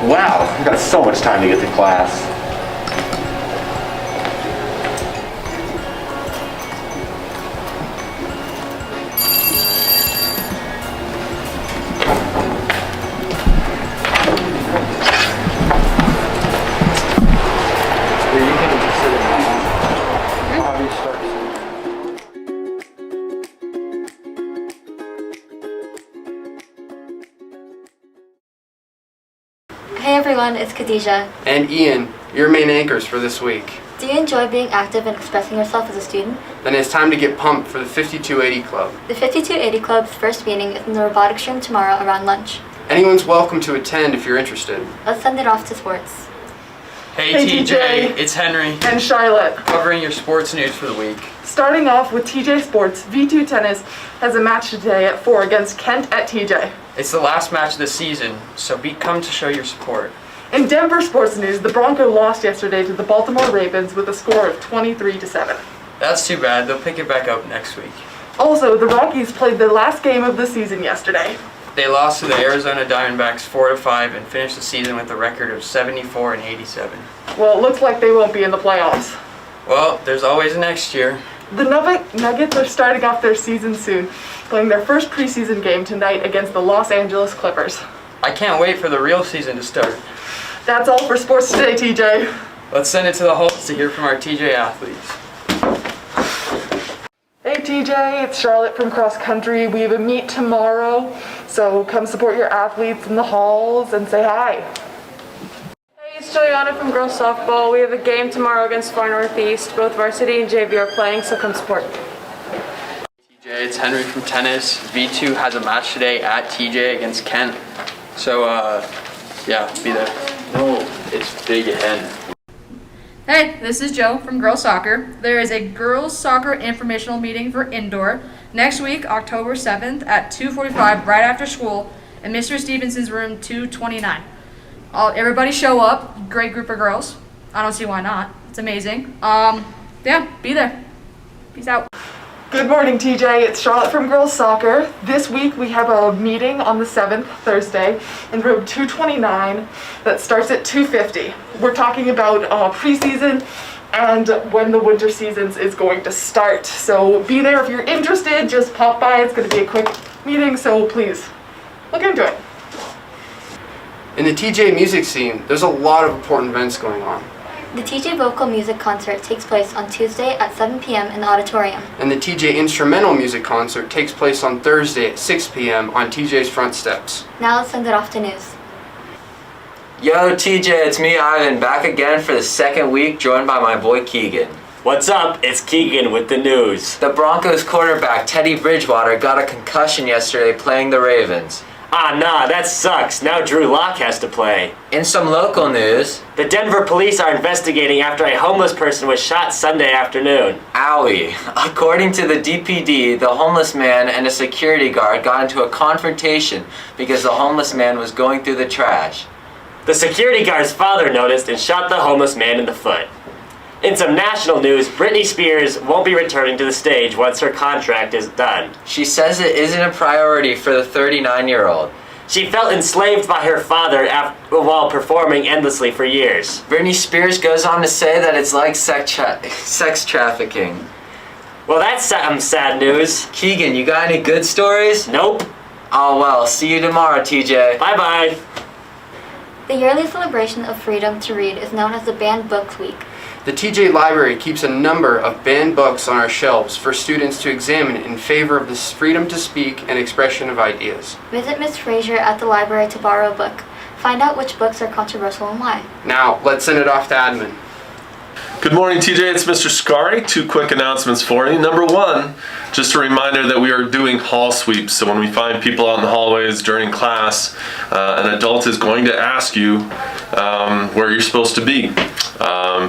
Wow, I've got so much time to get to class. Hey everyone, it's Khadijah. And Ian, your main anchors for this week. Do you enjoy being active and expressing yourself as a student? Then it's time to get pumped for the 5280 Club. The 5280 Club's first meeting is in the robotics room tomorrow around lunch. Anyone's welcome to attend if you're interested. Let's send it off to sports. Hey TJ, it's Henry. And Charlotte. Covering your sports news for the week. Starting off with TJ Sports, V2 Tennis has a match today at 4 against Kent at TJ. It's the last match of the season, so come to show your support. In Denver sports news, the Broncos lost yesterday to the Baltimore Ravens with a score of 23-7. That's too bad, they'll pick it back up next week. Also, the Rockies played their last game of the season yesterday. They lost to the Arizona Diamondbacks 4-5 and finished the season with a record of 74-87. Well, it looks like they won't be in the playoffs. Well, there's always next year. The Nuggets are starting off their season soon, playing their first preseason game tonight against the Los Angeles Clippers. I can't wait for the real season to start. That's all for sports today, TJ. Let's send it to the halls to hear from our TJ athletes. Hey TJ, it's Charlotte from Cross Country. We have a meet tomorrow, so come support your athletes in the halls and say hi. Hey, it's Juliana from Girls Softball. We have a game tomorrow against Far Northeast. Both varsity and JV are playing, so come support. TJ, it's Henry from tennis. V2 has a match today at TJ against Kent. So, yeah, be there. No, it's Big Hen. Hey, this is Joe from Girls Soccer. There is a girls soccer informational meeting for indoor next week, October 7th at 2:45 right after school in Mr. Stevenson's room 229. Everybody show up. Great group of girls. I don't see why not. It's amazing. Yeah, be there. Peace out. Good morning, TJ. It's Charlotte from Girls Soccer. This week we have a meeting on the 7th, Thursday, in room 229 that starts at 2:50. We're talking about preseason and when the winter seasons is going to start. So be there if you're interested. Just pop by. It's going to be a quick meeting, so please look into it. In the TJ music scene, there's a lot of important events going on. The TJ Vocal Music Concert takes place on Tuesday at 7 p.m. in the auditorium. And the TJ Instrumental Music Concert takes place on Thursday at 6 p.m. on TJ's front steps. Now let's send it off to news. Yo TJ, it's me Ivan, back again for the second week, joined by my boy Keegan. What's up? It's Keegan with the news. The Broncos quarterback Teddy Bridgewater got a concussion yesterday playing the Ravens. Ah, nah, that sucks. Now Drew Lock has to play. In some local news, The Denver police are investigating after a homeless person was shot Sunday afternoon. owie. According to the DPD, the homeless man and a security guard got into a confrontation because the homeless man was going through the trash. The security guard's father noticed and shot the homeless man in the foot. In some national news, Britney Spears won't be returning to the stage once her contract is done. She says it isn't a priority for the 39-year-old. She felt enslaved by her father while performing endlessly for years. Britney Spears goes on to say that it's like sex trafficking. Well, that's some sad news. Keegan, you got any good stories? Nope. Oh well, see you tomorrow, TJ. Bye-bye. The yearly celebration of freedom to read is known as the Banned Books Week. The TJ Library keeps a number of banned books on our shelves for students to examine in favor of the freedom to speak and expression of ideas. Visit Ms. Fraser at the library to borrow a book. Find out which books are controversial and why. Now, let's send it off to admin. Good morning, TJ. It's Mr. Scari. Two quick announcements for you. Number one, just a reminder that we are doing hall sweeps. So when we find people out in the hallways during class, an adult is going to ask you where you're supposed to be.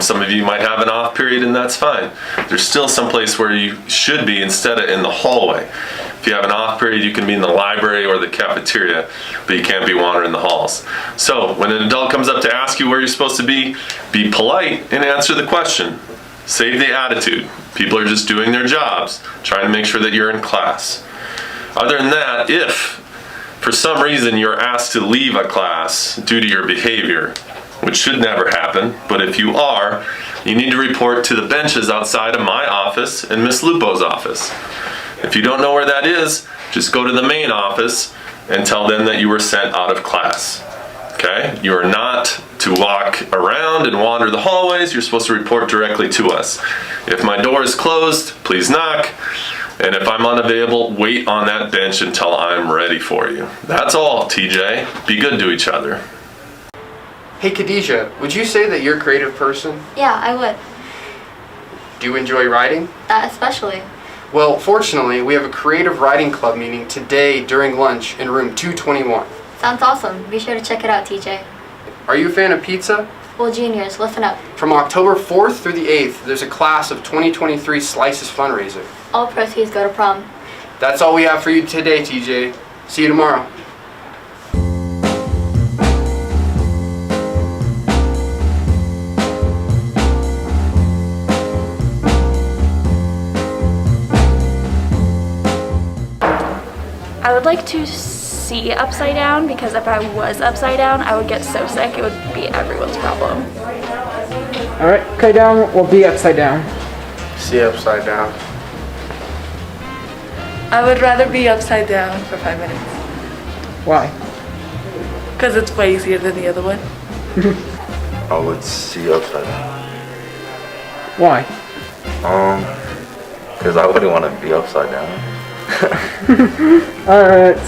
Some of you might have an off period, and that's fine. There's still some place where you should be instead of in the hallway. If you have an off period, you can be in the library or the cafeteria, but you can't be wandering the halls. So when an adult comes up to ask you where you're supposed to be polite and answer the question. Save the attitude. People are just doing their jobs, trying to make sure that you're in class. Other than that, if for some reason you're asked to leave a class due to your behavior, which should never happen, but if you are, you need to report to the benches outside of my office and Miss Lupo's office. If you don't know where that is, just go to the main office and tell them that you were sent out of class. Okay? You are not to walk around and wander the hallways. You're supposed to report directly to us. If my door is closed, please knock. And if I'm unavailable, wait on that bench until I'm ready for you. That's all, TJ. Be good to each other. Hey Khadijah, would you say that you're a creative person? Yeah, I would. Do you enjoy writing? Especially. Well, fortunately, we have a creative writing club meeting today during lunch in room 221. Sounds awesome. Be sure to check it out, TJ. Are you a fan of pizza? Well, juniors, listen up. From October 4th through the 8th, there's a class of 2023 Slices fundraiser. All proceeds go to prom. That's all we have for you today, TJ. See you tomorrow. I would like to see upside down because if I was upside down, I would get so sick it would be everyone's problem. Alright, upside down will be upside down. See upside down. I would rather be upside down for 5 minutes. Why? Because it's way easier than the other one. I would see upside down. Why? Because I wouldn't want to be upside down. Alright.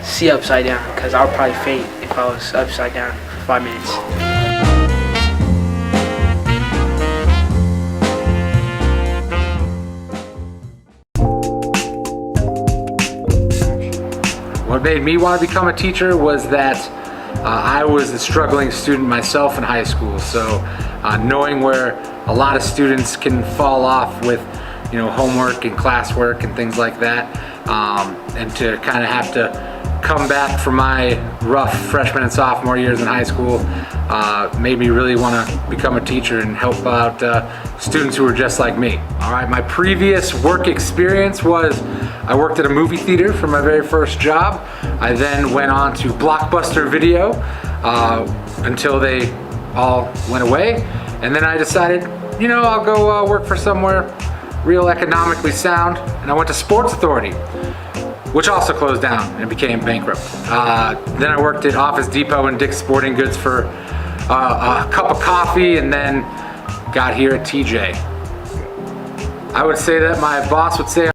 See upside down, because I'll probably faint if I was upside down for 5 minutes. What made me want to become a teacher was that I was a struggling student myself in high school, so knowing where a lot of students can fall off with, you know, homework and classwork and things like that, and to kind of have to come back from my rough freshman and sophomore years in high school made me really want to become a teacher and help out students who were just like me. All right, my previous work experience was I worked at a movie theater for my very first job. I then went on to Blockbuster Video until they all went away, and then I decided, you know, I'll go work for somewhere real economically sound, and I went to Sports Authority, which also closed down and became bankrupt. Then I worked at Office Depot and Dick's Sporting Goods for a cup of coffee, and then got here at TJ. I would say that my boss would say